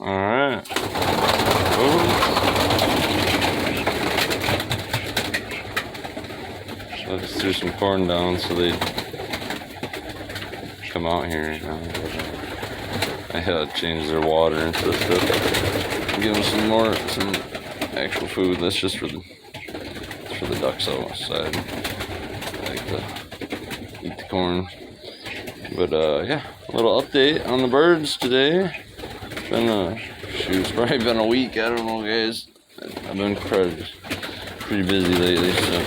Alright. So I just threw some corn down so they come out here. I had to change their water and stuff. Give them some actual food. That's just for the ducks outside. I like to eat the corn. But yeah, a little update on the birds today. It's been it's probably been a week. I don't know, guys. I've been pretty busy lately, so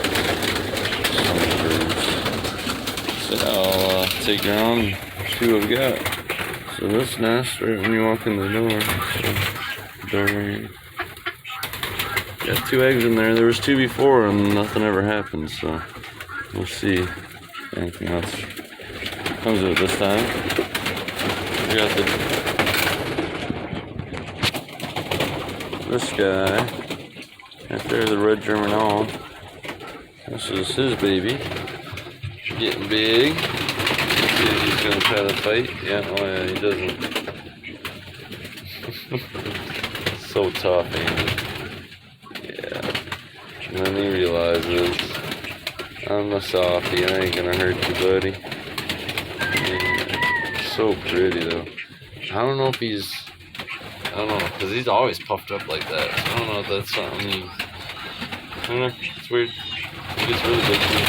I'll take you around and see what we got. So this nest right when you walk in the door. Got 2 eggs in there. There was 2 before and nothing ever happened, so we'll see if anything else comes of it this time. We got this guy right there, the red German Owl. This is his baby. Getting big. Let's see if he's gonna try to fight. Yeah, oh yeah, he doesn't. So tough, ain't he? Yeah. And then he realizes I'm a softie, I ain't gonna hurt you, buddy. Yeah. So pretty though. I don't know if he's, I don't know, because he's always puffed up like that. So I don't know if that's something he, I don't know, it's weird. He gets really big too.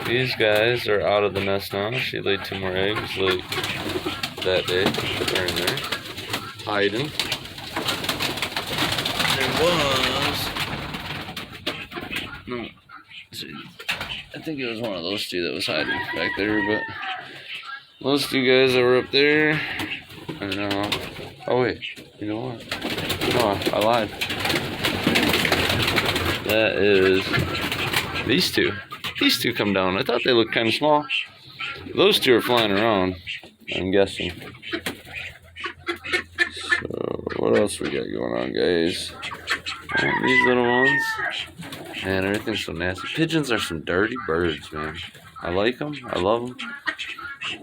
These guys are out of the nest now. She laid 2 more eggs like that day. They're in there, hiding. There was, no, I think it was one of those 2 that was hiding back there, but those 2 guys that were up there, oh wait, you know what? No, I lied. That is these 2. These 2 come down. I thought they looked kind of small. Those 2 are flying around, I'm guessing. So, what else we got going on, guys? These little ones. Man, everything's so nasty. Pigeons are some dirty birds, man. I like them. I love them.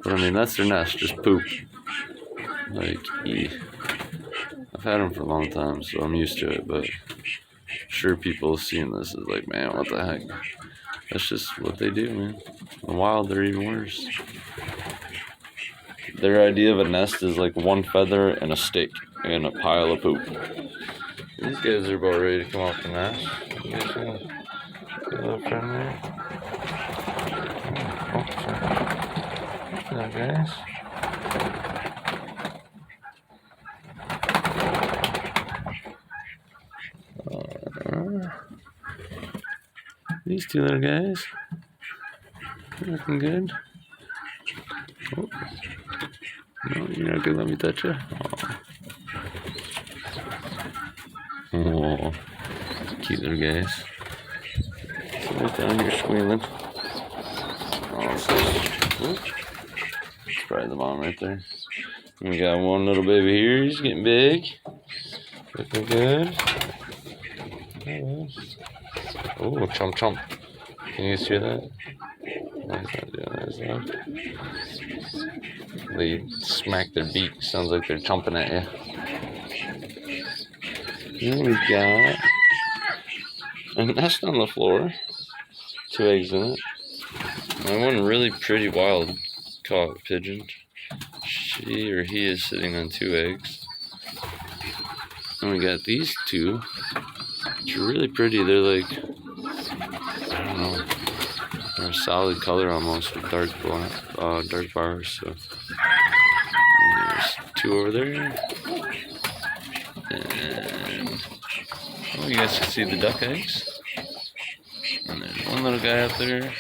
But, I mean, that's their nest. Just poop. Like, I've had them for a long time, so I'm used to it. But, I'm sure people seeing this is like, man, what the heck? That's just what they do, man. In the wild, they're even worse. Their idea of a nest is like 1 feather and a stick and a pile of poop. These guys are about ready to come off the nest. You guys want to get a little friend there? Oh, sorry. Look at that, guys. These 2 little guys. They're looking good. Oh. No, you're not gonna let me touch you? Oh, cute little guys. So right down here squealing. Oh, so, that's probably the mom right there. And we got 1 little baby here. He's getting big. Looking good. Oh, chomp chomp. Can you hear that? No, he's not doing that, is that? They smack their beak. Sounds like they're chomping at you. Then we got a nest on the floor. 2 eggs in it. And 1 really pretty wild caught pigeon. She or he is sitting on 2 eggs. And we got these 2. Which are really pretty. They're like, I don't know, they're a solid color almost with dark bars. So there's 2 over there, and oh, you guys can see the duck eggs. And there's 1 little guy up there,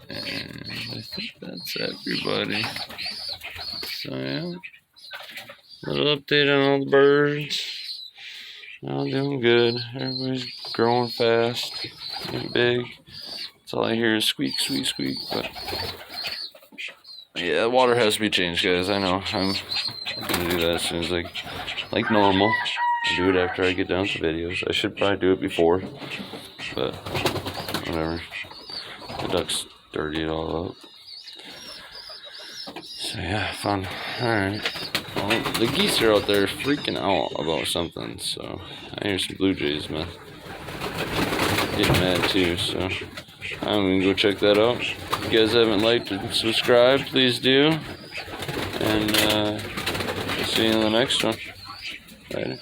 and I think that's everybody. So yeah, little update on all the birds. All doing good. Everybody's growing fast, getting big. That's all I hear is squeak, squeak, squeak. But yeah, water has to be changed, guys. I know. I'm gonna do that as soon as like normal. I do it after I get done with the videos. I should probably do it before, but whatever. The ducks dirty it all up. So yeah, fun. Alright. Well, the geese are out there freaking out about something, so I hear some blue jays, man. Getting mad too, so I'm gonna go check that out. If you guys haven't liked and subscribed, please do. And see you in the next one. Later.